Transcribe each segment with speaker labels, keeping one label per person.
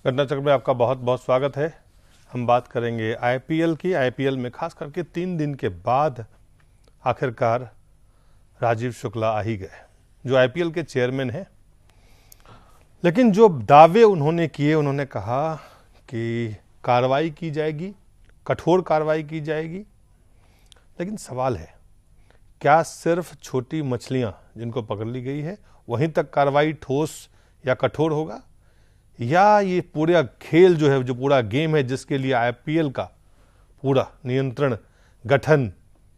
Speaker 1: घटनाचक्र में आपका बहुत बहुत स्वागत है। हम बात करेंगे आईपीएल की। आईपीएल में खास करके 3 दिन के बाद आखिरकार राजीव शुक्ला आ ही गए, जो आईपीएल के चेयरमैन हैं। लेकिन जो दावे उन्होंने किए, उन्होंने कहा कि कार्रवाई की जाएगी, कठोर कार्रवाई की जाएगी। लेकिन सवाल है, क्या सिर्फ छोटी मछलियां जिनको पकड़ ली गई है वहीं तक कार्रवाई ठोस या कठोर होगा, या ये पूरा खेल जो है, जो पूरा गेम है, जिसके लिए आईपीएल का पूरा नियंत्रण गठन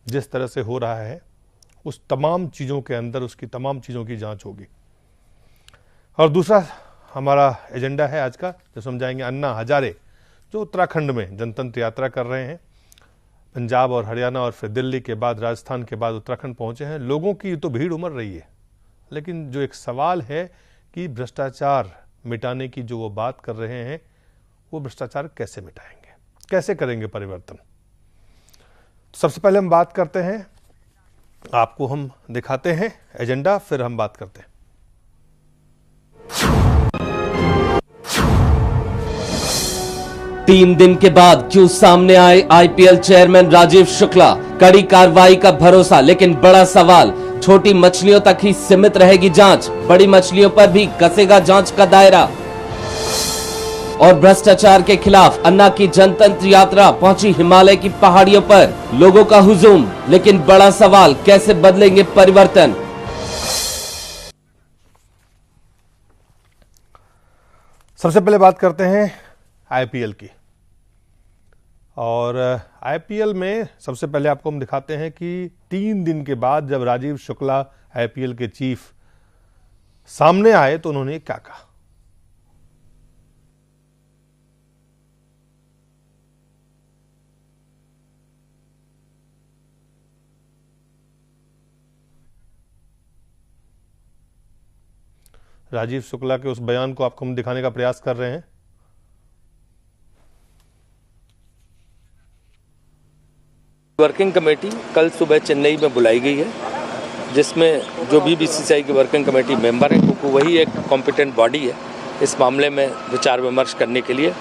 Speaker 1: जिस तरह से हो रहा है, उस तमाम चीज़ों के अंदर उसकी तमाम चीज़ों की जांच होगी। और दूसरा हमारा एजेंडा है आज का, जो समझाएंगे अन्ना हजारे, जो उत्तराखंड में जनतंत्र यात्रा कर रहे हैं। पंजाब और हरियाणा और फिर दिल्ली के बाद, राजस्थान के बाद उत्तराखंड पहुंचे हैं। लोगों की तो भीड़ उमड़ रही है, लेकिन जो एक सवाल है कि भ्रष्टाचार मिटाने की जो वो बात कर रहे हैं, वो भ्रष्टाचार कैसे मिटाएंगे, कैसे करेंगे परिवर्तन। सबसे पहले हम बात करते हैं, आपको हम दिखाते हैं एजेंडा, फिर हम बात करते हैं।
Speaker 2: 3 दिन के बाद क्यों सामने आए आईपीएल चेयरमैन राजीव शुक्ला? कड़ी कार्रवाई का भरोसा, लेकिन बड़ा सवाल, छोटी मछलियों तक ही सीमित रहेगी जांच, बड़ी मछलियों पर भी कसेगा जांच का दायरा। और भ्रष्टाचार के खिलाफ अन्ना की जनतंत्र यात्रा पहुंची हिमालय की पहाड़ियों पर, लोगों का हुजूम, लेकिन बड़ा सवाल, कैसे बदलेंगे परिवर्तन?
Speaker 1: सबसे पहले बात करते हैं आईपीएल की। और आईपीएल में सबसे पहले आपको हम दिखाते हैं कि 3 दिन के बाद जब राजीव शुक्ला आईपीएल के चीफ सामने आए तो उन्होंने क्या कहा। राजीव शुक्ला के उस बयान को आपको हम दिखाने का प्रयास कर रहे हैं।
Speaker 3: वर्किंग कमेटी कल सुबह चेन्नई में बुलाई गई है, जिसमें जो भी बीसीसीआई की वर्किंग कमेटी मेंबर है, क्योंकि वही एक कॉम्पिटेंट बॉडी है इस मामले में विचार विमर्श करने के लिए।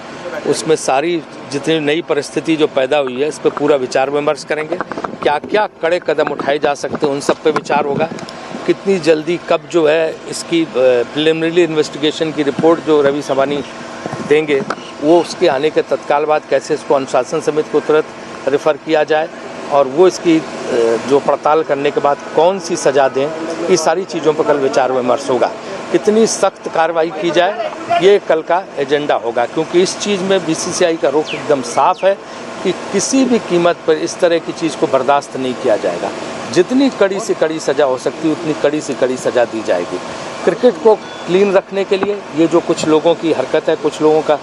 Speaker 3: उसमें सारी जितनी नई परिस्थिति जो पैदा हुई है, इस पर पूरा विचार विमर्श करेंगे। क्या क्या कड़े कदम उठाए जा सकते हैं, उन सब पे विचार होगा। कितनी जल्दी, कब जो है इसकी प्रिलिमिनरी इन्वेस्टिगेशन की रिपोर्ट जो रवि सबानी देंगे, वो उसके आने के तत्काल बाद कैसे इसको अनुशासन समिति को तुरंत रेफर किया जाए, और वो इसकी जो पड़ताल करने के बाद कौन सी सज़ा दें, ये सारी चीज़ों पर कल विचार विमर्श होगा। कितनी सख्त कार्रवाई की जाए, ये कल का एजेंडा होगा, क्योंकि इस चीज़ में बीसीसीआई का रुख एकदम साफ है कि किसी भी कीमत पर इस तरह की चीज़ को बर्दाश्त नहीं किया जाएगा। जितनी कड़ी से कड़ी सज़ा हो सकती है, उतनी कड़ी से कड़ी सज़ा दी जाएगी। क्रिकेट को क्लीन रखने के लिए ये जो कुछ लोगों की हरकत है, कुछ लोगों का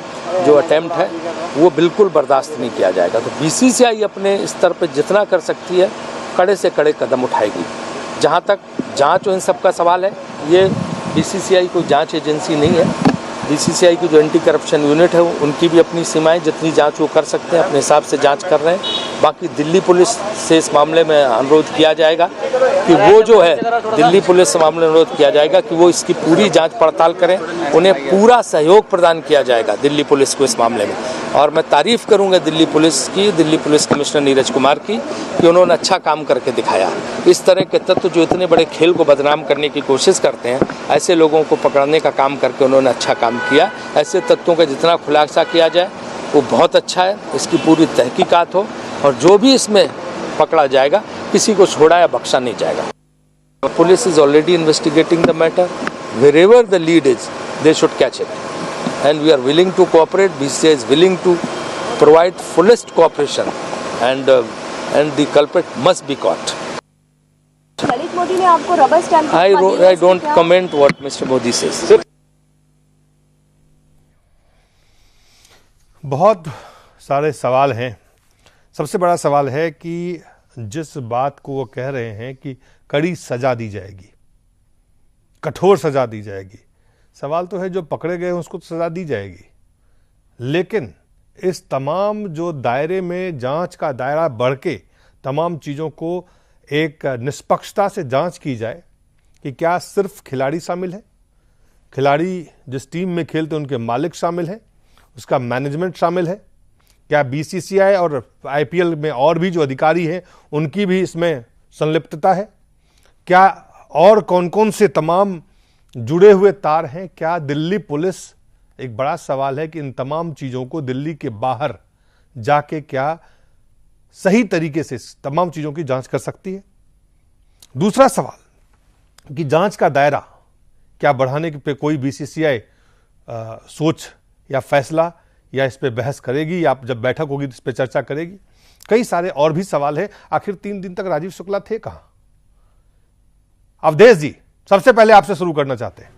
Speaker 3: जो अटेम्प्ट है, वो बिल्कुल बर्दाश्त नहीं किया जाएगा। तो बीसीसीआई अपने स्तर पर जितना कर सकती है, कड़े से कड़े कदम उठाएगी। जहाँ तक जांच और इन सब का सवाल है, ये बीसीसीआई कोई जांच एजेंसी नहीं है। बीसीसीआई की जो एंटी करप्शन यूनिट है, उनकी भी अपनी सीमाएं, जितनी जांच वो कर सकते हैं अपने हिसाब से जांच कर रहे हैं। बाकी दिल्ली पुलिस से इस मामले में अनुरोध किया जाएगा कि वो जो है, दिल्ली पुलिस से मामले में अनुरोध किया जाएगा कि वो इसकी पूरी जांच पड़ताल करें। उन्हें पूरा सहयोग प्रदान किया जाएगा दिल्ली पुलिस को इस मामले में। और मैं तारीफ़ करूंगा दिल्ली पुलिस की, दिल्ली पुलिस कमिश्नर नीरज कुमार की, कि उन्होंने अच्छा काम करके दिखाया। इस तरह के तत्व जो इतने बड़े खेल को बदनाम करने की कोशिश करते हैं, ऐसे लोगों को पकड़ने का काम करके उन्होंने अच्छा काम किया। ऐसे तत्वों का जितना खुलासा किया जाए वो बहुत अच्छा है। इसकी पूरी तहकीकात हो, और जो भी इसमें पकड़ा जाएगा, किसी को छोड़ा या बख्शा नहीं जाएगा। Police is already investigating the matter. Wherever the lead is, they should catch it. And we are willing to cooperate. BCCI is willing to provide fullest cooperation, and the culprit must be caught.
Speaker 4: Lalit Modi ने आपको rubber stamp
Speaker 3: I don't comment what Mr. Modi says.
Speaker 1: बहुत सारे सवाल हैं। सबसे बड़ा सवाल है कि जिस बात को वो कह रहे हैं कि कड़ी सजा दी जाएगी, कठोर सजा दी जाएगी, सवाल तो है जो पकड़े गए उसको तो सजा दी जाएगी, लेकिन इस तमाम जो दायरे में जांच का दायरा बढ़ के तमाम चीज़ों को एक निष्पक्षता से जांच की जाए कि क्या सिर्फ खिलाड़ी शामिल है, खिलाड़ी जिस टीम में खेलते उनके मालिक शामिल हैं, उसका मैनेजमेंट शामिल है? क्या बीसीसीआई और आईपीएल में और भी जो अधिकारी हैं उनकी भी इसमें संलिप्तता है? क्या और कौन कौन से तमाम जुड़े हुए तार हैं? क्या दिल्ली पुलिस, एक बड़ा सवाल है कि इन तमाम चीज़ों को दिल्ली के बाहर जाके क्या सही तरीके से तमाम चीज़ों की जांच कर सकती है? दूसरा सवाल कि जांच का दायरा क्या बढ़ाने पे कोई बीसीसीआई सोच या फैसला या इस पे बहस करेगी, या जब बैठक होगी तो इस पे चर्चा करेगी? कई सारे और भी सवाल है। आखिर 3 दिन तक राजीव शुक्ला थे कहां? अवधेश जी, सबसे पहले आपसे शुरू करना चाहते हैं।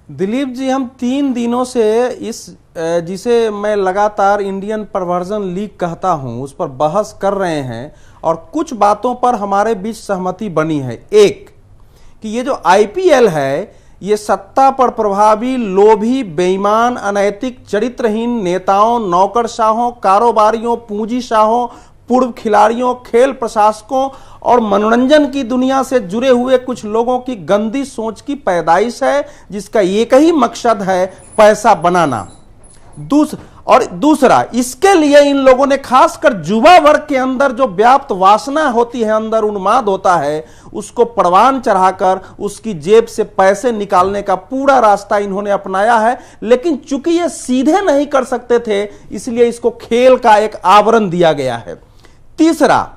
Speaker 5: दिलीप जी, हम 3 दिनों से इस जिसे मैं लगातार इंडियन परवर्जन लीग कहता हूं उस पर बहस कर रहे हैं और कुछ बातों पर हमारे बीच सहमति बनी है। एक, कि ये जो आईपीएल है ये सत्ता पर प्रभावी, लोभी, बेईमान, अनैतिक, चरित्रहीन नेताओं, नौकरशाहों, कारोबारियों, पूंजीशाहों, पूर्व खिलाड़ियों, खेल प्रशासकों और मनोरंजन की दुनिया से जुड़े हुए कुछ लोगों की गंदी सोच की पैदाइश है, जिसका एक ही मकसद है पैसा बनाना। दूसरा, इसके लिए इन लोगों ने खासकर युवा वर्ग के अंदर जो व्याप्त वासना होती है, अंदर उन्माद होता है, उसको परवान चढ़ाकर उसकी जेब से पैसे निकालने का पूरा रास्ता इन्होंने अपनाया है। लेकिन चूंकि ये सीधे नहीं कर सकते थे, इसलिए इसको खेल का एक आवरण दिया गया है। तीसरा,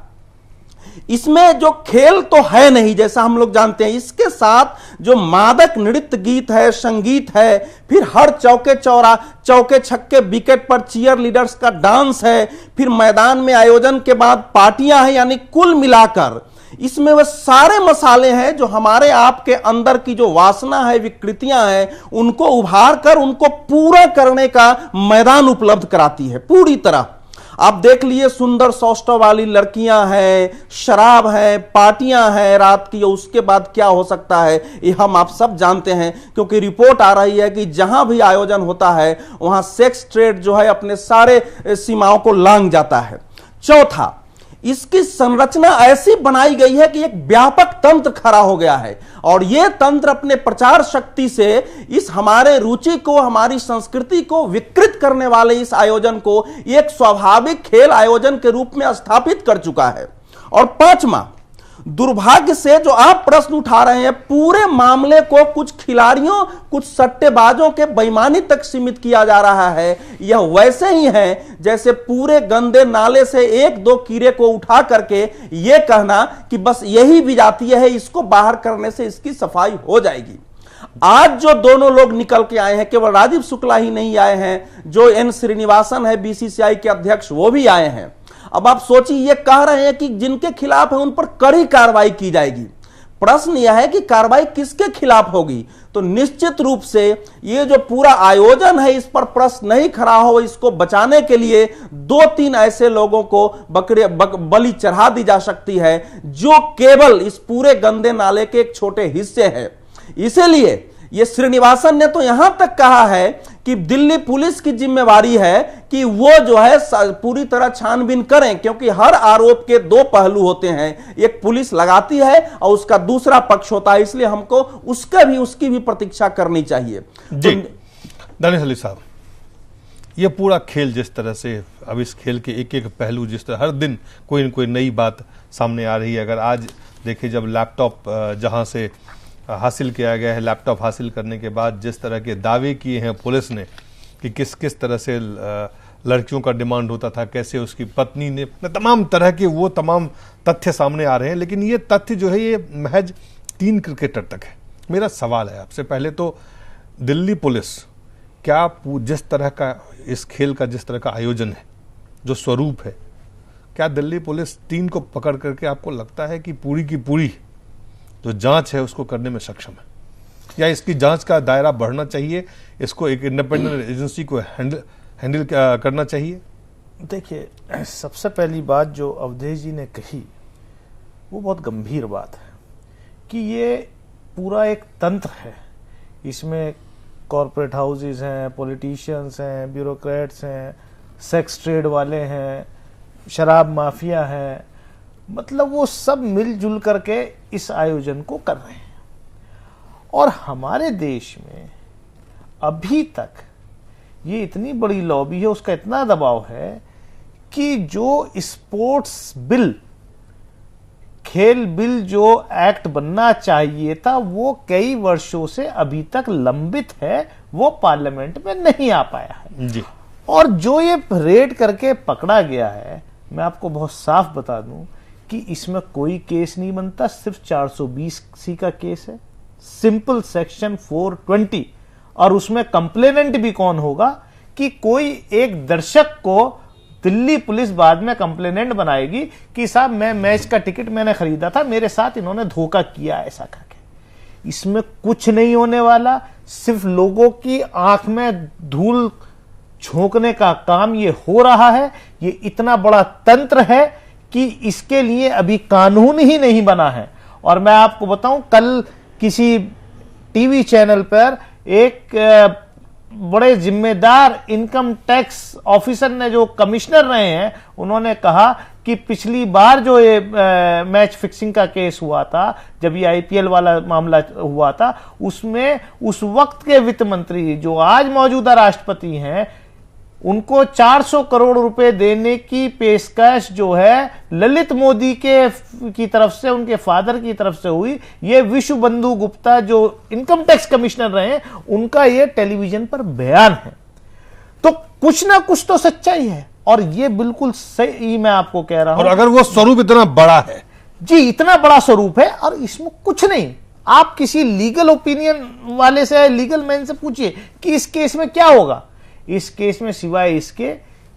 Speaker 5: इसमें जो खेल तो है नहीं जैसा हम लोग जानते हैं, इसके साथ जो मादक नृत्य गीत है, संगीत है, फिर हर चौके छक्के विकेट पर चीयर लीडर्स का डांस है, फिर मैदान में आयोजन के बाद पार्टियां हैं, यानी कुल मिलाकर इसमें वह सारे मसाले हैं जो हमारे आपके अंदर की जो वासना है, विकृतियां हैं, उनको उभार कर उनको पूरा करने का मैदान उपलब्ध कराती है पूरी तरह। आप देख लिए, सुंदर सौष्ठव वाली लड़कियां हैं, शराब है, पार्टियां हैं रात की, उसके बाद क्या हो सकता है ये हम आप सब जानते हैं, क्योंकि रिपोर्ट आ रही है कि जहां भी आयोजन होता है वहां सेक्स ट्रेड जो है अपने सारे सीमाओं को लांघ जाता है। चौथा, इसकी संरचना ऐसी बनाई गई है कि एक व्यापक तंत्र खड़ा हो गया है और यह तंत्र अपने प्रचार शक्ति से इस हमारे रुचि को, हमारी संस्कृति को विकृत करने वाले इस आयोजन को एक स्वाभाविक खेल आयोजन के रूप में स्थापित कर चुका है। और पांचवा, दुर्भाग्य से जो आप प्रश्न उठा रहे हैं, पूरे मामले को कुछ खिलाड़ियों, कुछ सट्टेबाजों के बेईमानी तक सीमित किया जा रहा है। यह वैसे ही है जैसे पूरे गंदे नाले से 1-2 कीड़े को उठा करके यह कहना कि बस यही विजातीय है, इसको बाहर करने से इसकी सफाई हो जाएगी। आज जो दोनों लोग निकल के आए हैं, केवल राजीव शुक्ला ही नहीं आए हैं, जो एन श्रीनिवासन है बीसीसीआई के अध्यक्ष, वो भी आए हैं। अब आप सोचिए, ये कह रहे हैं कि जिनके खिलाफ है उन पर कड़ी कार्रवाई की जाएगी। प्रश्न यह है कि कार्रवाई किसके खिलाफ होगी? तो निश्चित रूप से ये जो पूरा आयोजन है इस पर प्रश्न नहीं खड़ा हो, इसको बचाने के लिए 2-3 ऐसे लोगों को बलि चढ़ा दी जा सकती है जो केवल इस पूरे गंदे नाले के एक छोटे हिस्से है। इसीलिए ये श्रीनिवासन ने तो यहां तक कहा है कि दिल्ली पुलिस की जिम्मेवारी है कि वो जो है पूरी तरह छानबीन करें, क्योंकि हर आरोप के 2 पहलू होते हैं, एक पुलिस लगाती है और उसका दूसरा पक्ष होता है, इसलिए हमको उसकी भी प्रतीक्षा करनी चाहिए।
Speaker 1: जी दानिश अली साहब, ये पूरा खेल जिस तरह से, अब इस खेल के एक एक पहलू जिस तरह हर दिन कोई न कोई नई बात सामने आ रही है। अगर आज देखिए, जब लैपटॉप जहां से हासिल किया गया है, लैपटॉप हासिल करने के बाद जिस तरह के दावे किए हैं पुलिस ने कि किस किस तरह से लड़कियों का डिमांड होता था, कैसे उसकी पत्नी ने, तमाम तरह के वो तमाम तथ्य सामने आ रहे हैं। लेकिन ये तथ्य जो है ये महज 3 क्रिकेटर तक है। मेरा सवाल है आपसे, पहले तो दिल्ली पुलिस क्या जिस तरह का इस खेल का जिस तरह का आयोजन है, जो स्वरूप है, क्या दिल्ली पुलिस 3 को पकड़ करके आपको लगता है कि पूरी की पूरी जो जांच है उसको करने में सक्षम है, या इसकी जांच का दायरा बढ़ना चाहिए, इसको एक इंडिपेंडेंट एजेंसी को हैंडल करना चाहिए?
Speaker 6: देखिए, सबसे पहली बात जो अवधेश जी ने कही वो बहुत गंभीर बात है कि ये पूरा एक तंत्र है, इसमें कॉरपोरेट हाउसेस हैं, पॉलिटिशियंस हैं, ब्यूरोक्रेट्स हैं, सेक्स ट्रेड वाले हैं, शराब माफिया है, मतलब वो सब मिलजुल करके इस आयोजन को कर रहे हैं। और हमारे देश में अभी तक ये इतनी बड़ी लॉबी है, उसका इतना दबाव है कि जो स्पोर्ट्स बिल, खेल बिल जो एक्ट बनना चाहिए था, वो कई वर्षों से अभी तक लंबित है, वो पार्लियामेंट में नहीं आ पाया है
Speaker 1: जी।
Speaker 6: और जो ये रेड करके पकड़ा गया है, मैं आपको बहुत साफ बता दूं कि इसमें कोई केस नहीं बनता, सिर्फ 420C का केस है, सिंपल सेक्शन 420, और उसमें कंप्लेनेंट भी कौन होगा कि कोई एक दर्शक को दिल्ली पुलिस बाद में कंप्लेनेंट बनाएगी कि साहब मैं मैच का टिकट मैंने खरीदा था, मेरे साथ इन्होंने धोखा किया ऐसा करके। इसमें कुछ नहीं होने वाला, सिर्फ लोगों की आंख में धूल झोंकने का काम ये हो रहा है। ये इतना बड़ा तंत्र है कि इसके लिए अभी कानून ही नहीं बना है। और मैं आपको बताऊं, कल किसी टीवी चैनल पर एक बड़े जिम्मेदार इनकम टैक्स ऑफिसर ने, जो कमिश्नर रहे हैं, उन्होंने कहा कि पिछली बार जो ये मैच फिक्सिंग का केस हुआ था, जब ये आईपीएल वाला मामला हुआ था, उसमें उस वक्त के वित्त मंत्री जो आज मौजूदा राष्ट्रपति हैं, उनको 400 करोड़ रुपए देने की पेशकश जो है ललित मोदी की तरफ से, उनके फादर की तरफ से हुई। ये विश्व बंधु गुप्ता जो इनकम टैक्स कमिश्नर रहे हैं, उनका ये टेलीविजन पर बयान है। तो कुछ ना कुछ तो सच्चाई है, और ये बिल्कुल सही मैं आपको कह रहा हूं।
Speaker 1: और अगर वो स्वरूप इतना बड़ा है
Speaker 6: जी, इतना बड़ा स्वरूप है, और इसमें कुछ नहीं, आप किसी लीगल ओपिनियन वाले से, लीगल मैन से पूछिए कि इस केस में क्या होगा। इस केस में सिवाय इसके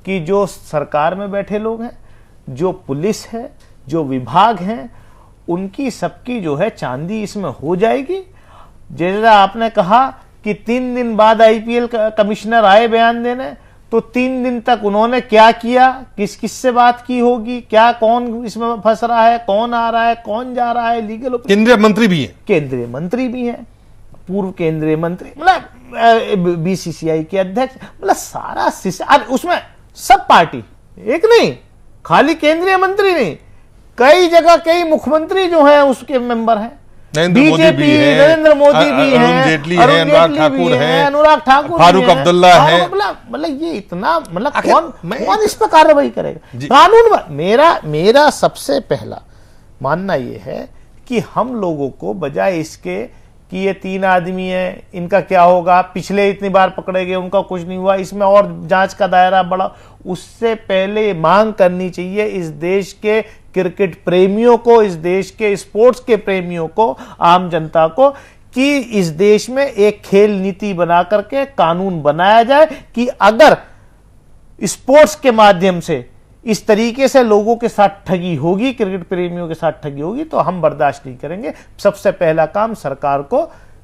Speaker 6: कि जो सरकार में बैठे लोग हैं, जो पुलिस है, जो विभाग हैं, उनकी सबकी जो है चांदी इसमें हो जाएगी। जैसा आपने कहा कि 3 दिन बाद आईपीएल कमिश्नर आए बयान देने, तो 3 दिन तक उन्होंने क्या किया, किस किस से बात की होगी, क्या कौन इसमें फंस रहा है, कौन आ रहा है, कौन जा रहा है, लीगल
Speaker 1: केंद्रीय मंत्री भी है,
Speaker 6: केंद्रीय मंत्री भी है, पूर्व केंद्रीय मंत्री, मतलब बीसीसीआई के अध्यक्ष, मतलब सारा सिस्टम, उसमें सब पार्टी, एक नहीं, खाली केंद्रीय मंत्री नहीं, कई जगह कई मुख्यमंत्री जो हैं उसके मेंबर हैं, बीजेपी, नरेंद्र मोदी भी है,
Speaker 1: अरुण जेटली है,
Speaker 6: अनुराग ठाकुर,
Speaker 1: फारूक अब्दुल्ला है।
Speaker 6: मतलब ये इतना, मतलब कौन इस पर कार्रवाई करेगा। कानून, मेरा सबसे पहला मानना यह है कि हम लोगों को बजाय इसके कि ये 3 आदमी हैं, इनका क्या होगा, पिछले इतनी बार पकड़े गए, उनका कुछ नहीं हुआ, इसमें और जांच का दायरा बढ़ा, उससे पहले मांग करनी चाहिए इस देश के क्रिकेट प्रेमियों को, इस देश के स्पोर्ट्स के प्रेमियों को, आम जनता को, कि इस देश में एक खेल नीति बना करके कानून बनाया जाए कि अगर स्पोर्ट्स के माध्यम से इस तरीके से लोगों के साथ ठगी होगी, क्रिकेट प्रेमियों के साथ ठगी होगी, तो हम बर्दाश्त नहीं करेंगे। सबसे पहला काम सरकार को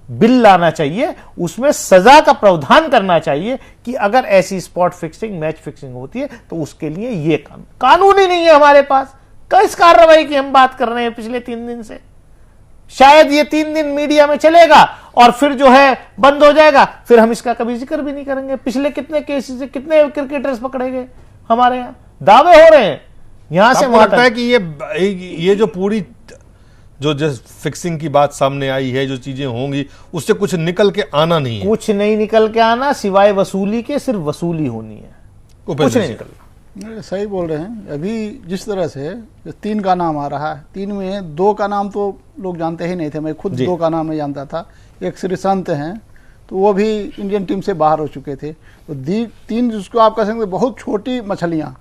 Speaker 6: बिल लाना चाहिए, उसमें सजा का प्रावधान करना चाहिए कि अगर ऐसी स्पॉट फिक्सिंग, मैच फिक्सिंग होती है तो उसके लिए ये कानून ही नहीं है हमारे पास। किस कार्रवाई की हम बात कर रहे हैं पिछले 3 दिन से? शायद ये 3 दिन मीडिया में चलेगा और फिर जो है बंद हो जाएगा, फिर हम इसका कभी जिक्र भी नहीं करेंगे। पिछले कितने केसेस से कितने क्रिकेटर्स पकड़े गए हमारे यहाँ, दावे हो रहे हैं यहां से वहां तक।
Speaker 1: लगता है कि ये जो पूरी जो फिक्सिंग की बात सामने आई है, जो चीजें होंगी, उससे कुछ निकल के आना नहीं है,
Speaker 6: कुछ नहीं निकल के आना, सिवाय वसूली के सिर्फ वसूली होनी है, कुछ नहीं निकलना।
Speaker 7: सही बोल रहे हैं। अभी जिस तरह से 3 का नाम आ रहा है, 3 में 2 का नाम तो लोग जानते ही नहीं थे, मैं खुद 2 का नाम नहीं जानता था। एक श्रीसंत हैं, तो वो भी इंडियन टीम से बाहर हो चुके थे। तो 3 जिसको आप कह सकते हैं बहुत छोटी मछलियाँ,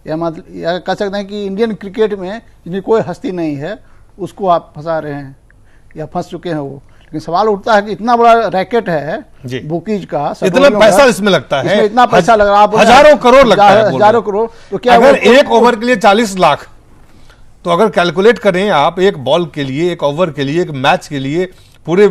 Speaker 7: या मतलब या कह सकते हैं कि इंडियन क्रिकेट में जिनकी कोई हस्ती नहीं है, उसको आप फंसा रहे हैं या फंस चुके हैं वो। लेकिन सवाल उठता है कि इतना बड़ा रैकेट है बुकीज का,
Speaker 1: इतना पैसा इसमें लगता है,
Speaker 7: इसमें इतना पैसा लग रहा है,
Speaker 1: हजारों करोड़ लगता है,
Speaker 7: हजारों करोड़। तो क्या
Speaker 1: अगर एक ओवर के लिए 40 लाख, तो अगर कैलकुलेट करें आप, एक बॉल के लिए, एक ओवर के लिए, एक मैच के लिए, पूरे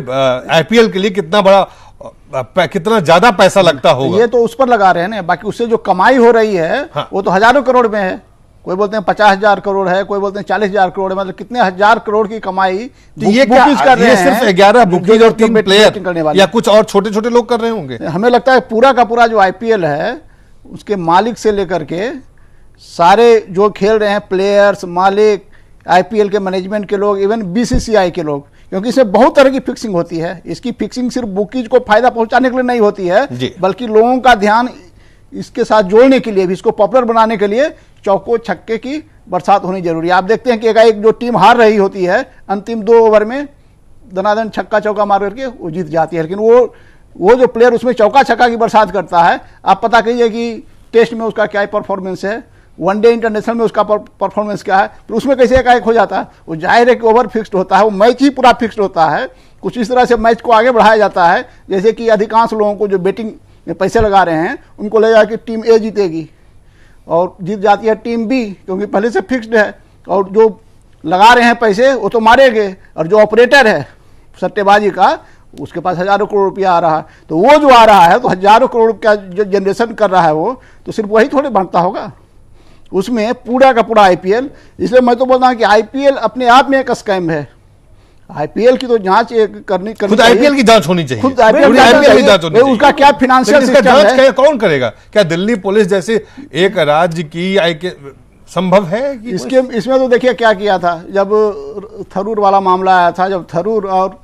Speaker 1: आईपीएल के लिए कितना ज्यादा पैसा लगता होगा।
Speaker 7: ये तो उस पर लगा रहे हैं ना, बाकी उससे जो कमाई हो रही है वो तो हजारों करोड़ में है। कोई बोलते हैं 50,000 करोड़ है, कोई बोलते हैं 40,000 करोड़ है, मतलब कितने हजार करोड़ की कमाई
Speaker 1: ये क्या कर रहे हैं? सिर्फ 11 बुकीज और 3 प्लेयर या कुछ और छोटे छोटे लोग कर रहे होंगे?
Speaker 7: हमें लगता है पूरा का पूरा जो आईपीएल है, उसके मालिक से लेकर के सारे जो खेल रहे हैं, प्लेयर्स, मालिक, आईपीएल के मैनेजमेंट के लोग, इवन बीसीसीआई के लोग, क्योंकि इसमें बहुत तरह की फिक्सिंग होती है। इसकी फिक्सिंग सिर्फ बुकीज को फायदा पहुंचाने के लिए नहीं होती है, बल्कि लोगों का ध्यान इसके साथ जोड़ने के लिए भी, इसको पॉपुलर बनाने के लिए चौको छक्के की बरसात होनी जरूरी है। आप देखते हैं कि एकाएक जो टीम हार रही होती है अंतिम 2 ओवर में दनादन छक्का चौका मार करके वो जीत जाती है, लेकिन वो जो प्लेयर उसमें चौका छक्का की बरसात करता है, आप पता कीजिए कि टेस्ट में उसका क्या परफॉर्मेंस है, वनडे इंटरनेशनल में उसका परफॉर्मेंस क्या है, फिर उसमें कैसे एकाएक हो जाता है। वो जाहिर है कि ओवर फिक्स्ड होता है, वो मैच ही पूरा फिक्स्ड होता है। कुछ इस तरह से मैच को आगे बढ़ाया जाता है जैसे कि अधिकांश लोगों को जो बेटिंग में पैसे लगा रहे हैं उनको लगेगा कि टीम ए जीतेगी और जीत जाती है टीम बी, क्योंकि पहले से फिक्स्ड है, और जो लगा रहे हैं पैसे वो तो मारेंगे, और जो ऑपरेटर है सट्टेबाजी का उसके पास हजारों करोड़ रुपया आ रहा है, तो वो जो आ रहा है तो हजारों करोड़ का जो जनरेशन कर रहा है वो तो सिर्फ वही थोड़े बनता होगा, उसमें पूरा का पूरा आईपीएल। इसलिए मैं तो बोलता हूँ कि आईपीएल अपने आप में एक स्कैम है। आईपीएल की तो जांच करनी
Speaker 1: खुद आईपीएल की जांच होनी चाहिए,
Speaker 7: खुद आईपीएल की जांच होनी चाहिए। उसका क्या फाइनेंशियल सिस्टम है,
Speaker 1: कौन करेगा? क्या दिल्ली पुलिस जैसे एक राज्य की संभव है कि
Speaker 7: इसमें तो देखिए क्या किया था जब थरूर वाला मामला आया था, जब थरूर और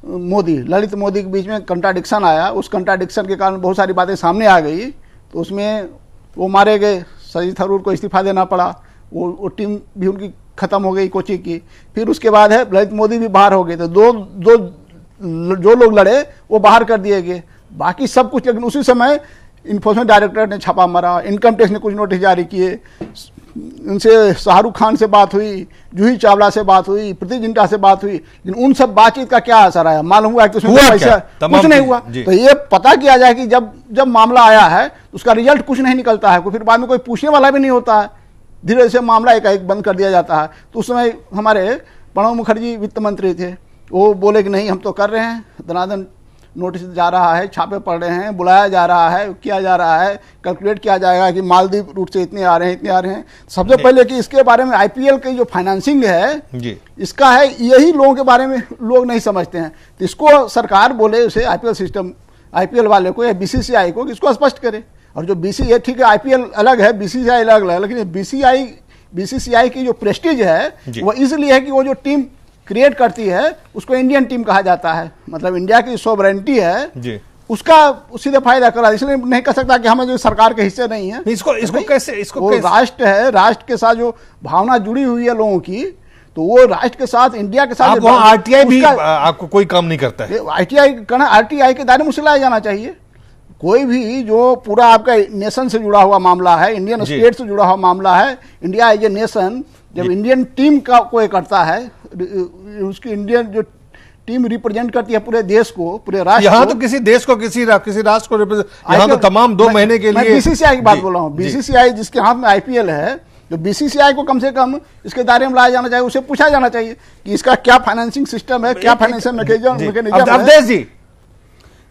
Speaker 7: मोदी, ललित मोदी के बीच में कंट्राडिक्शन आया, उस कंट्राडिक्शन के कारण बहुत सारी बातें सामने आ गई, तो उसमें वो मारे गए, शशि थरूर को इस्तीफा देना पड़ा, वो टीम भी उनकी खत्म हो गई कोची की। फिर उसके बाद है ललित मोदी भी बाहर हो गए, तो दो जो लोग लड़े वो बाहर कर दिए गए, बाकी सब कुछ। लेकिन उसी समय इन्फोर्समेंट डायरेक्टरेट ने छापा मारा, इनकम टैक्स ने कुछ नोटिस जारी किए, उनसे शाहरुख खान से बात हुई, जूही चावला से बात हुई, प्रीति जिंटा से बात हुई, लेकिन उन सब बातचीत का क्या असर आया? मालूम हुआ कि उसमें पैसा कुछ नहीं हुआ। तो ये पता किया जाए कि जब मामला आया है उसका रिजल्ट कुछ नहीं निकलता है, फिर बाद में कोई पूछने वाला भी नहीं होता है, धीरे से मामला एकाएक बंद कर दिया जाता है। तो उस समय हमारे प्रणब मुखर्जी वित्त मंत्री थे, वो बोले कि नहीं हम तो कर रहे हैं, दनादन नोटिस जा रहा है, छापे पड़ रहे हैं, बुलाया जा रहा है, किया जा रहा है, कैलकुलेट किया जाएगा कि मालदीव रूट से इतने आ रहे हैं, इतने आ रहे हैं। सबसे पहले कि इसके बारे में आईपीएल की जो फाइनेंसिंग है जी, इसका है, यही लोगों के बारे में लोग नहीं समझते हैं। तो इसको सरकार बोले उसे आईपीएल सिस्टम, आईपीएल वाले को या बीसीसीआई को इसको स्पष्ट करे। और जो बीसीसीआई, ठीक है आईपीएल अलग है, बीसीसीआई अलग है, लेकिन बीसीसीआई की जो प्रेस्टीज है वो इसलिए है कि वो जो टीम क्रिएट करती है उसको इंडियन टीम कहा जाता है, मतलब इंडिया की सोवरेनिटी है जी, उसका सीधे फायदा करा। इसलिए नहीं कह सकता कि हमें जो सरकार के हिस्से नहीं है।
Speaker 1: इसको कैसे, इसको कैसे?
Speaker 7: राष्ट्र है, राष्ट्र के साथ जो भावना जुड़ी हुई है लोगों की, तो वो राष्ट्र के साथ, इंडिया के साथ
Speaker 1: आरटीआई भी आपको कोई काम नहीं करता है।
Speaker 7: आरटीआई के दायरे में उसे लाया जाना चाहिए। कोई भी जो पूरा आपका नेशन से जुड़ा हुआ मामला है, इंडियन स्टेट से जुड़ा हुआ मामला है, इंडिया एज ए नेशन जब इंडियन टीम का कोई करता है, उसकी इंडियन जो टीम रिप्रेजेंट करती है पूरे देश को, पूरे राष्ट्र, यहाँ
Speaker 1: तो किसी देश को, किसी राष्ट्र को रिप्रेजेंट, यहाँ तो तमाम 2 महीने के लिए।
Speaker 7: बीसीसीआई की बात बोल रहा हूँ, बीसीसीआई जिसके हाथ में आईपीएल है, जो बीसीसीआई को कम से कम इसके दायरे में लाया जाना चाहिए, उसे पूछा जाना चाहिए कि इसका क्या फाइनेंसिंग सिस्टम है, क्या फाइनेंशियल मैकेनिज्म है।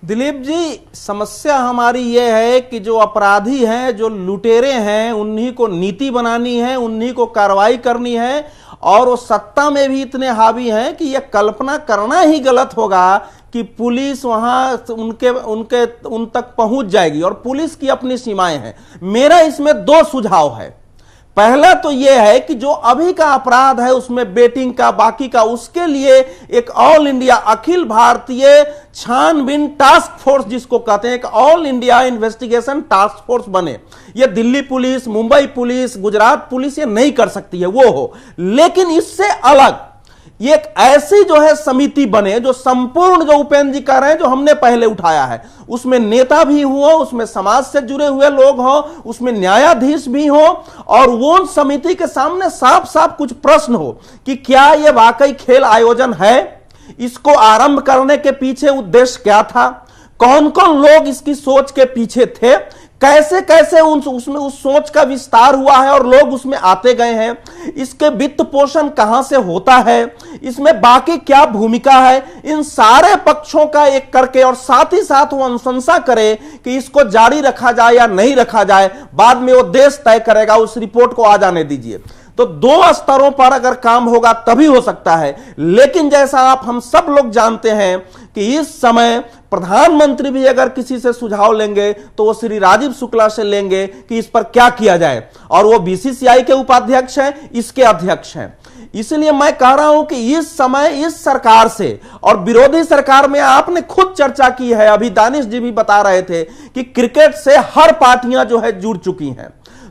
Speaker 5: दिलीप जी, समस्या हमारी ये है कि जो अपराधी हैं, जो लुटेरे हैं, उन्हीं को नीति बनानी है, उन्हीं को कार्रवाई करनी है, और वो सत्ता में भी इतने हावी हैं कि ये कल्पना करना ही गलत होगा कि पुलिस वहां उन तक पहुंच जाएगी, और पुलिस की अपनी सीमाएं हैं। मेरा इसमें 2 सुझाव है। पहला तो यह है कि जो अभी का अपराध है उसमें बेटिंग का, बाकी का, उसके लिए एक ऑल इंडिया, अखिल भारतीय छानबीन टास्क फोर्स जिसको कहते हैं, एक all India investigation task force बने। ये Delhi police, Mumbai police, Gujarat police ये नहीं कर सकती है, वो हो, लेकिन इससे अलग ये एक ऐसी जो है समिति बने जो संपूर्ण, जो उपेंद्र जी कह रहे हैं, जो हमने पहले उठाया है, उसमें नेता भी हो, उसमें समाज से जुड़े हुए लोग हो, उसमें न्यायाधीश भी हो, और वो समिति के सामने साफ साफ कुछ प्रश्न हो कि क्या ये वाकई खेल आयोजन है, इसको आरंभ करने के पीछे उद्देश्य क्या था, कौन कौन लोग इसकी सोच के पीछे थे, कैसे कैसे उसमें उस सोच का विस्तार हुआ है और लोग उसमें आते गए हैं, इसके वित्त पोषण कहां से होता है, इसमें बाकी क्या भूमिका है, इन सारे पक्षों का एक करके, और साथ ही साथ वो अनुशंसा करे कि इसको जारी रखा जाए या नहीं रखा जाए, बाद में वो देश तय करेगा, उस रिपोर्ट को आ जाने दीजिए। तो 2 स्तरों पर अगर काम होगा तभी हो सकता है। लेकिन जैसा आप हम सब लोग जानते हैं कि इस समय प्रधानमंत्री भी अगर किसी से सुझाव लेंगे तो वो श्री राजीव शुक्ला से लेंगे कि इस पर क्या किया जाए, और वो बीसीसीआई के उपाध्यक्ष हैं, इसके अध्यक्ष हैं। इसलिए मैं कह रहा हूं कि इस समय इस सरकार से और विरोधी सरकार में आपने खुद चर्चा की है, अभी दानिश जी भी बता रहे थे कि क्रिकेट से हर पार्टियां जो है जुड़ चुकी हैं।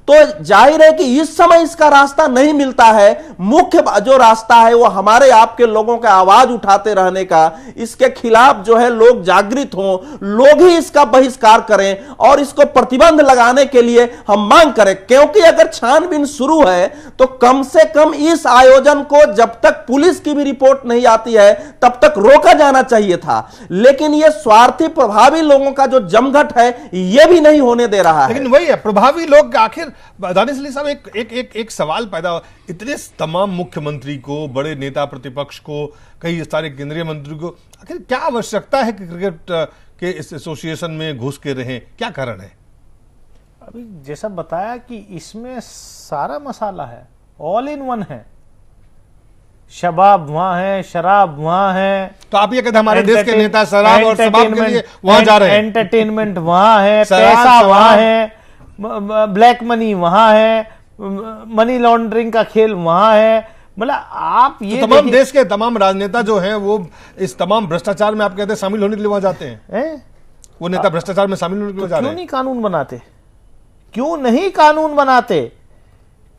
Speaker 5: तो जाहिर है कि इस समय इसका रास्ता नहीं मिलता है। मुख्य जो रास्ता है वो हमारे आपके लोगों का आवाज उठाते रहने का, इसके खिलाफ जो है लोग जागृत हों, लोग ही इसका बहिष्कार करें और इसको प्रतिबंध लगाने के लिए हम मांग करें। क्योंकि अगर छानबीन शुरू है तो कम से कम इस आयोजन को जब तक पुलिस की भी रिपोर्ट नहीं आती है तब तक रोका जाना चाहिए था। लेकिन यह स्वार्थी प्रभावी लोगों का जो जमघट है यह भी नहीं होने दे रहा है।
Speaker 1: लेकिन वही है, प्रभावी लोग आखिर दानिश अली साहब, एक सवाल पैदा हो, इतने तमाम मुख्यमंत्री को, बड़े नेता प्रतिपक्ष को, कई सारे केंद्रीय मंत्री को, आखिर क्या आवश्यकता है कि क्रिकेट के इस एसोसिएशन में घुस के रहें? क्या कारण है?
Speaker 6: अभी जैसा बताया कि इसमें सारा मसाला है, ऑल इन वन है। शबाब वहां है, शराब वहां है,
Speaker 1: तो आप ये कहते हैं हमारे देश के नेता शराब और शबाब के लिए वहां जा रहे हैं,
Speaker 6: एंटरटेनमेंट वहां है, पैसा वहां है, ब्लैक मनी वहां है, मनी लॉन्ड्रिंग का खेल वहां है। मतलब आप ये
Speaker 1: तो तमाम देश के तमाम राजनेता जो हैं वो इस तमाम भ्रष्टाचार में आप कहते हैं शामिल होने के लिए वहां जाते हैं, वो नेता भ्रष्टाचार में शामिल होने के लिए जा रहे हैं।
Speaker 6: क्यों नहीं कानून बनाते? क्यों नहीं कानून बनाते?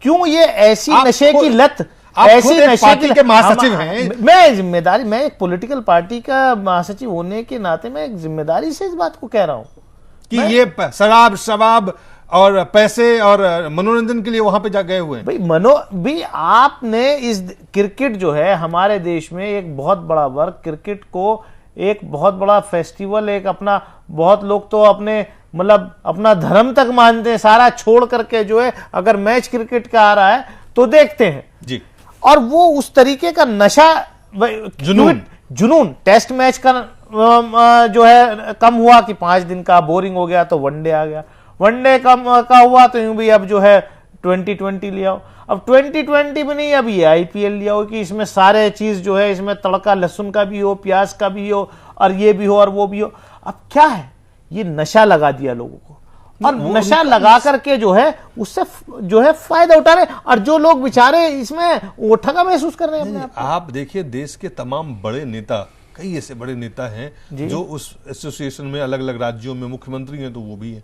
Speaker 6: क्यों ये ऐसी नशे की लत, ऐसी नशे के
Speaker 1: महासचिव हैं?
Speaker 6: मैं जिम्मेदारी, मैं एक पॉलिटिकल पार्टी का महासचिव होने के नाते मैं एक जिम्मेदारी से इस बात को कह रहा हूं
Speaker 1: कि ये शराब शबाब और पैसे और मनोरंजन के लिए वहां पे जा गए हुए हैं।
Speaker 6: भी आपने इस क्रिकेट जो है हमारे देश में एक बहुत बड़ा वर्ग, क्रिकेट को एक बहुत बड़ा फेस्टिवल, एक अपना, बहुत लोग तो अपने मतलब अपना धर्म तक मानते हैं, सारा छोड़ करके जो है अगर मैच क्रिकेट का आ रहा है तो देखते हैं
Speaker 1: जी।
Speaker 6: और वो उस तरीके का नशा, जुनून टेस्ट मैच का जो है कम हुआ कि 5 दिन का बोरिंग हो गया तो वनडे आ गया, वनडे कम का हुआ तो यूं भी अब जो है 2020 ले आओ। अब 2020 में नहीं, अब ये आईपीएल लिया हो कि इसमें सारे चीज जो है, इसमें तड़का लहसुन का भी हो, प्याज का भी हो, और ये भी हो और वो भी हो। अब क्या है, ये नशा लगा दिया लोगों को, और नशा लगा करके जो है उससे जो है फायदा उठा रहे, और जो लोग बेचारे इसमें वो ठगा महसूस कर रहे हैं।
Speaker 1: आप देखिए देश के तमाम बड़े नेता, कई ऐसे बड़े नेता हैं जो उस एसोसिएशन में अलग अलग राज्यों में मुख्यमंत्री हैं तो वो भी हैं,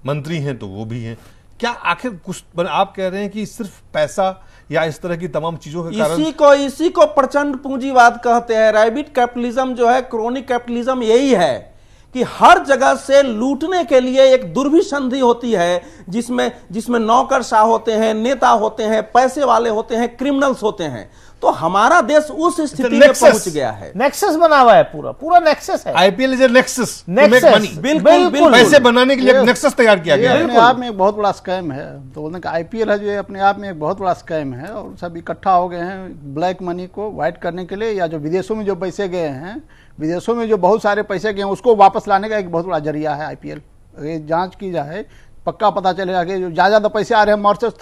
Speaker 1: मंत्री हैं तो वो भी हैं। क्या आखिर कुछ आप कह रहे हैं कि सिर्फ पैसा या इस तरह की तमाम चीजों के कारण
Speaker 5: इसी को प्रचंड पूंजीवाद कहते हैं। रैबिट कैपिटलिज्म जो है, क्रोनिक कैपिटलिज्म यही है कि हर जगह से लूटने के लिए एक दुर्भिसंधि होती है, जिसमें नौकरशाह होते हैं, नेता होते हैं, पैसे वाले होते हैं, क्रिमिनल्स होते हैं। तो हमारा देश उस स्थिति में पहुंच गया है।
Speaker 6: नेक्सस बना हुआ है, पूरा नेक्सस है।
Speaker 1: आईपीएल इज ए नेक्सस,
Speaker 5: बिल्कुल
Speaker 1: पैसे बनाने के लिए नेक्सस तैयार किया गया है।
Speaker 7: अपने आप में एक बहुत बड़ा स्कैम है। तो बोलने का आईपीएल है जो अपने आप में एक बहुत बड़ा स्कैम है, और सब इकट्ठा हो गए हैं ब्लैक मनी को व्हाइट करने के लिए, या जो विदेशों में जो पैसे गए हैं, विदेशों में जो बहुत सारे पैसे गए हैं उसको वापस लाने का एक बहुत बड़ा जरिया है आईपीएल। ये जांच की जाए पक्का पता चलेगा कि जो ज्यादा पैसे आ रहे हैं मॉरिशस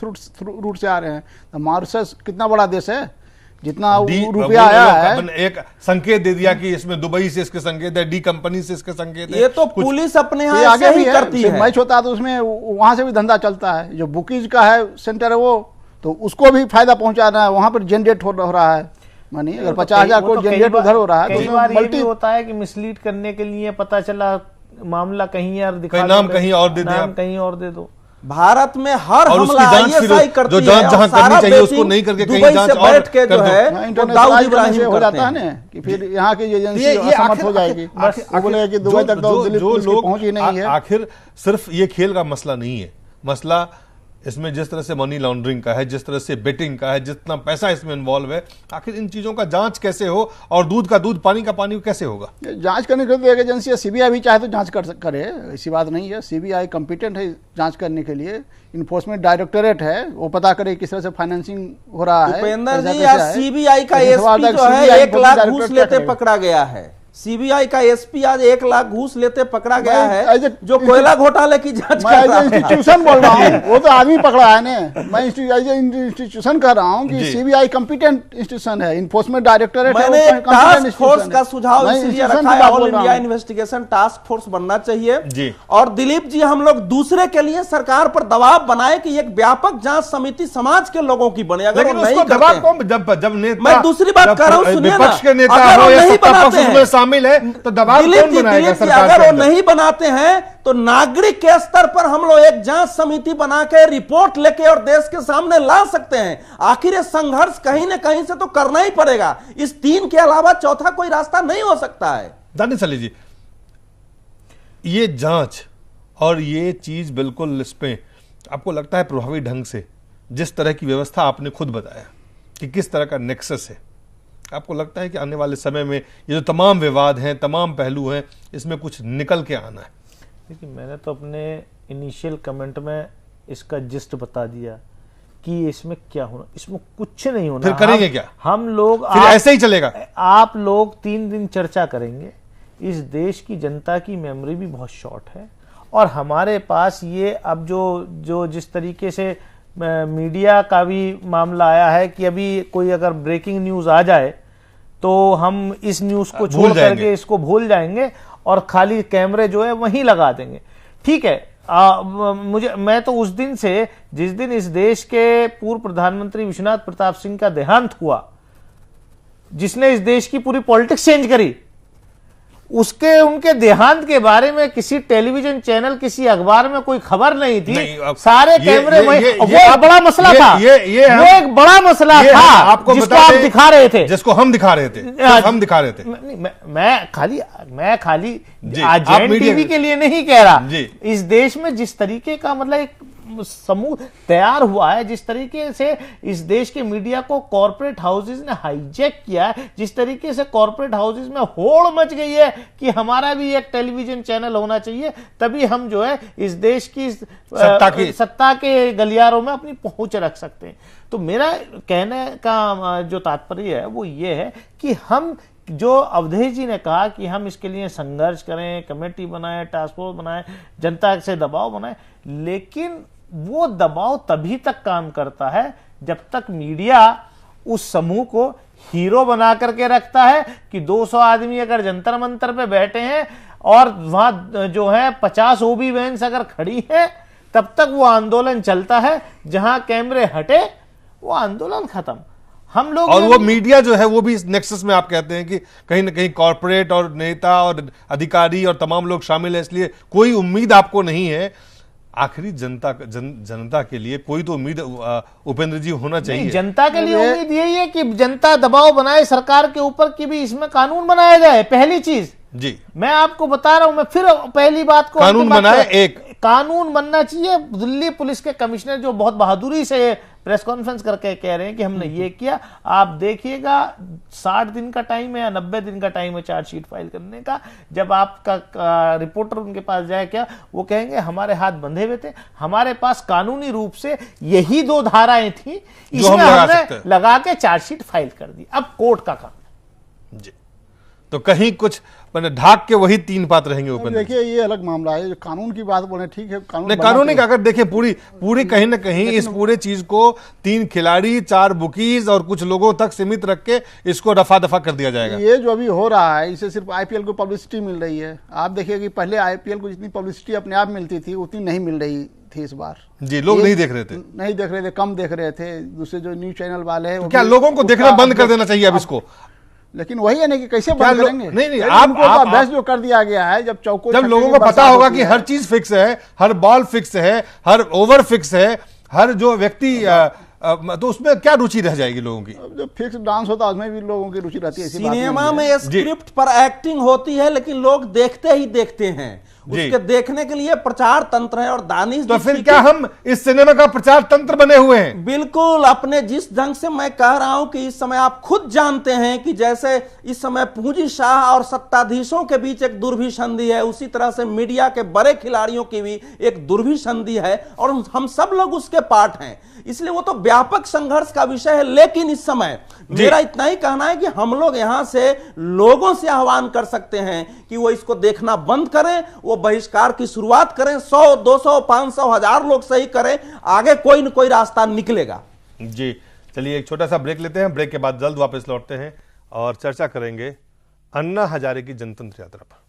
Speaker 7: रूट से आ रहे हैं। तो मॉरिशस कितना बड़ा देश है, जितना रुपया आया है,
Speaker 1: एक संकेत दे दिया कि इसमें दुबई से इसके संकेत है, डी कंपनी से इसके संकेत है।
Speaker 5: ये तो पुलिस अपने यहाँ आगे ही करती है।
Speaker 7: मैच होता है तो उसमें वहां से भी धंधा चलता है। जो बुकीज का है सेंटर है वो, तो उसको भी फायदा पहुंचाना है, वहां पर जनरेट हो रहा है मनी। अगर 50,000 करोड़ जनरेट उधर हो रहा है
Speaker 6: तो मल्टी होता है कि मिसलीड करने के लिए पता चला मामला कहीं यार दिखा,
Speaker 1: नाम कहीं और दे दो,
Speaker 6: नाम कहीं और दे दो।
Speaker 5: भारत में हर हमला
Speaker 1: आईएसआई करती है, जो जांच जहां करनी चाहिए उसको नहीं करके कहीं जांच और
Speaker 5: बैठ के जो है दाऊद इब्राहिम
Speaker 7: हो जाता है ना, कि फिर यहाँ की एजेंसी असमर्थ हो जाएगी। बोले कि दुबई तक जो लोग पहुंच ही नहीं है।
Speaker 1: आखिर सिर्फ ये खेल का मसला नहीं है, मसला इसमें जिस तरह से मनी लॉन्ड्रिंग का है, जिस तरह से बेटिंग का है, जितना पैसा इसमें इन्वॉल्व है, आखिर इन चीजों का जांच कैसे हो, और दूध का दूध पानी का पानी कैसे होगा?
Speaker 7: जांच करने के लिए एक एजेंसी है, सीबीआई भी चाहे तो जांच करे, ऐसी बात नहीं है। सीबीआई कॉम्पिटेंट है जांच करने के लिए। इन्फोर्समेंट डायरेक्टोरेट है, वो पता करे किस तरह से फाइनेंसिंग हो रहा है।
Speaker 5: उपेंद्र जी, सीबीआई का एसपी जो है 1 लाख घूस लेते पकड़ा गया है। सीबीआई का एसपी आज 1 लाख घूस लेते पकड़ा गया
Speaker 7: मैं
Speaker 5: है, जो कोयला घोटाले की जांच कर रहा है।
Speaker 7: इंस्टीट्यूशन बोल रहा हूँ, वो तो आदमी पकड़ा है ना। मैं इंस्टीट्यूशन कर रहा हूँ कि सीबीआई कंपिटेंट इंस्टीट्यूशन है, इन्फोर्समेंट डायरेक्टोरेट है,
Speaker 5: मैंने एक टास्क फोर्स का सुझाव
Speaker 7: मैं
Speaker 5: इसलिए
Speaker 7: इंस्टीट्यूशन
Speaker 5: रखा
Speaker 7: की
Speaker 5: है,
Speaker 7: बात
Speaker 5: ऑल
Speaker 7: बोल रहा
Speaker 5: इंडिया
Speaker 7: हूँ।
Speaker 5: इन्वेस्टिगेशन टास्क फोर्स बनना चाहिए
Speaker 1: जी।
Speaker 5: और दिलीप जी, हम लोग दूसरे के लिए सरकार पर दबाव बनाए कि एक व्यापक जांच समिति समाज के लोगों की बने। अगर
Speaker 1: लेकिन
Speaker 5: वो नहीं
Speaker 1: उसको
Speaker 5: करते
Speaker 1: दबाव
Speaker 5: हैं,
Speaker 1: कौन, जब नेता,
Speaker 5: मैं दूसरी बात कर रहा हूं, सुनिए ना,
Speaker 1: विपक्ष के नेता
Speaker 5: अगर
Speaker 1: हो
Speaker 5: वो
Speaker 1: या
Speaker 5: नहीं
Speaker 1: सत्ता
Speaker 5: बनाते
Speaker 1: पक्ष
Speaker 5: हैं,
Speaker 1: उसमें शामिल है तो दबाव
Speaker 5: दिलीप
Speaker 1: कौन
Speaker 5: जी,
Speaker 1: बनाएगा
Speaker 5: दिलीप जी,
Speaker 1: सरकार
Speaker 5: अगर
Speaker 1: के
Speaker 5: वो
Speaker 1: अंदर?
Speaker 5: नहीं बनाते हैं तो नागरिक के स्तर पर हम लोग एक जांच समिति बना के रिपोर्ट लेके और देश के सामने ला सकते हैं। आखिर ये संघर्ष कहीं ना कहीं से तो करना ही पड़ेगा। इस 3 के अलावा चौथा कोई रास्ता नहीं हो सकता है।
Speaker 1: दानिश अली जी, ये जांच और ये चीज बिल्कुल इस पे आपको लगता है प्रभावी ढंग से, जिस तरह की व्यवस्था आपने खुद बताया कि किस तरह का नेक्सस है, आपको लगता है कि आने वाले समय में ये जो तमाम विवाद हैं, तमाम पहलू हैं, इसमें कुछ निकल के आना है?
Speaker 6: देखिए, मैंने तो अपने इनिशियल कमेंट में इसका जिस्ट बता दिया कि इसमें क्या होना, इसमें कुछ नहीं होना।
Speaker 1: फिर करेंगे क्या?
Speaker 6: हम लोग
Speaker 1: फिर ऐसे ही चलेगा?
Speaker 6: आप लोग 3 दिन चर्चा करेंगे। इस देश की जनता की मेमोरी भी बहुत शॉर्ट है और हमारे पास ये अब जो जिस तरीके से मीडिया का भी मामला आया है कि अभी कोई अगर ब्रेकिंग न्यूज आ जाए तो हम इस न्यूज को छोड़ करके इसको भूल जाएंगे और खाली कैमरे जो है वहीं लगा देंगे। ठीक है, मैं तो उस दिन से, जिस दिन इस देश के पूर्व प्रधानमंत्री विश्वनाथ प्रताप सिंह का देहांत हुआ, जिसने इस देश की पूरी पॉलिटिक्स चेंज करी, उनके देहांत के बारे में किसी टेलीविजन चैनल, किसी अखबार में कोई खबर नहीं थी। सारे कैमरे वो एक बड़ा मसला था, वो एक बड़ा मसला था
Speaker 1: आपको
Speaker 6: जिसको आप दिखा रहे थे,
Speaker 1: जिसको हम दिखा रहे थे, हम दिखा रहे थे।
Speaker 6: मैं खाली आज टीवी के लिए नहीं कह रहा। इस देश में जिस तरीके का मतलब एक समूह तैयार हुआ है, जिस तरीके से इस देश के मीडिया को कॉर्पोरेट हाउसेस ने हाईजैक किया है, जिस तरीके से कॉर्पोरेट हाउसेस में होड़ मच गई है कि हमारा भी एक टेलीविजन चैनल होना चाहिए, तभी हम जो है इस देश की सत्ता के गलियारों में अपनी पहुंच रख सकते हैं। तो मेरा कहने का जो तात्पर्य है वो ये है कि हम, जो अवधेश जी ने कहा कि हम इसके लिए संघर्ष करें, कमेटी बनाएं, टास्क फोर्स बनाएं, जनता से दबाव बनाएं, लेकिन वो दबाव तभी तक काम करता है जब तक मीडिया उस समूह को हीरो बना करके रखता है कि 200 आदमी अगर जंतर मंतर पे बैठे हैं और वहां जो है 50 ओबी वैन्स अगर खड़ी हैं, तब तक वो आंदोलन चलता है। जहां कैमरे हटे वो आंदोलन खत्म। हम लोग, और
Speaker 1: वो मीडिया जो है वो भी इस नेक्सस में आप कहते हैं कि कहीं ना कहीं कॉर्पोरेट और नेता और अधिकारी और तमाम लोग शामिल है, इसलिए कोई उम्मीद आपको नहीं है। आखिरी जनता के लिए कोई तो उम्मीद उपेंद्र जी होना चाहिए।
Speaker 6: जनता के लिए उम्मीद यही है कि जनता दबाव बनाए सरकार के ऊपर कि भी इसमें कानून बनाया जाए। पहली चीज जी मैं आपको बता रहा हूं, मैं फिर पहली बात को,
Speaker 1: कानून बनाए, एक
Speaker 6: कानून बनना चाहिए। दिल्ली पुलिस के कमिश्नर जो बहुत बहादुरी से प्रेस कॉन्फ्रेंस करके कह रहे हैं कि हमने ये किया, आप देखिएगा 60 दिन का टाइम है या 90 दिन का टाइम है चार्जशीट फाइल करने का। जब आपका रिपोर्टर उनके पास जाए, क्या वो कहेंगे हमारे हाथ बंधे हुए थे, हमारे पास कानूनी रूप से यही 2 धाराएं थी, इसमें हमने लगा के चार्जशीट फाइल कर दी। अब कोर्ट का काम
Speaker 1: जी, तो कहीं कुछ ढाक के वही 3 पात्र रहेंगे।
Speaker 7: देखिए, ये अलग मामला है। जो कानून की बात बोले, ठीक है,
Speaker 1: कानूनी का अगर देखें पूरी कहीं ना कहीं इस पूरे चीज को 3 खिलाड़ी, 4 बुकीज और कुछ लोगों तक सीमित रख के इसको रफा दफा कर दिया जाएगा।
Speaker 7: ये जो अभी हो रहा है, इसे सिर्फ आईपीएल को पब्लिसिटी मिल रही है। आप देखिए कि पहले आईपीएल को जितनी पब्लिसिटी अपने आप मिलती थी उतनी नहीं मिल रही थी इस बार।
Speaker 1: जी, लोग नहीं देख रहे थे,
Speaker 7: कम देख रहे थे। दूसरे जो न्यूज चैनल वाले हैं,
Speaker 1: क्या लोगों को देखना बंद कर देना चाहिए अब इसको?
Speaker 7: लेकिन वही है ना कि कैसे बंद करेंगे?
Speaker 1: नहीं,
Speaker 7: आपको अभ्यास जो कर दिया गया है, जब
Speaker 1: लोगों को पता होगा कि हर चीज फिक्स है, हर बॉल फिक्स है, हर ओवर फिक्स है, हर जो व्यक्ति, तो उसमें क्या रुचि रह जाएगी लोगों की?
Speaker 7: जो फिक्स डांस होता है उसमें भी लोगों की रुचि रहती है।
Speaker 5: सिनेमा में स्क्रिप्ट पर एक्टिंग होती है, लेकिन लोग देखते ही देखते हैं। उसके देखने के लिए प्रचार तंत्र है। और दानिश
Speaker 1: तो फिर क्या हम इस सिनेमा का प्रचार तंत्र बने हुए हैं?
Speaker 5: बिल्कुल, अपने जिस ढंग से मैं कह रहा हूं कि इस समय आप खुद जानते हैं कि जैसे इस समय पूंजीशाह और सत्ताधीशों के बीच एक दुर्भिसंधि है, उसी तरह से मीडिया के बड़े खिलाड़ियों की भी एक दुर्भिसंधि है और हम सब लोग उसके पार्ट हैं। इसलिए वो तो व्यापक संघर्ष का विषय है। लेकिन इस समय मेरा इतना ही कहना है कि हम लोग यहां से लोगों से आह्वान कर सकते हैं कि वो इसको देखना बंद करें, वो बहिष्कार की शुरुआत करें। 100, 200, 500, 1000 लोग सही करें, आगे कोई न कोई रास्ता निकलेगा।
Speaker 1: जी चलिए एक छोटा सा ब्रेक लेते हैं, ब्रेक के बाद जल्द वापस लौटते हैं और चर्चा करेंगे अन्ना हजारे की जनतंत्र यात्रा पर।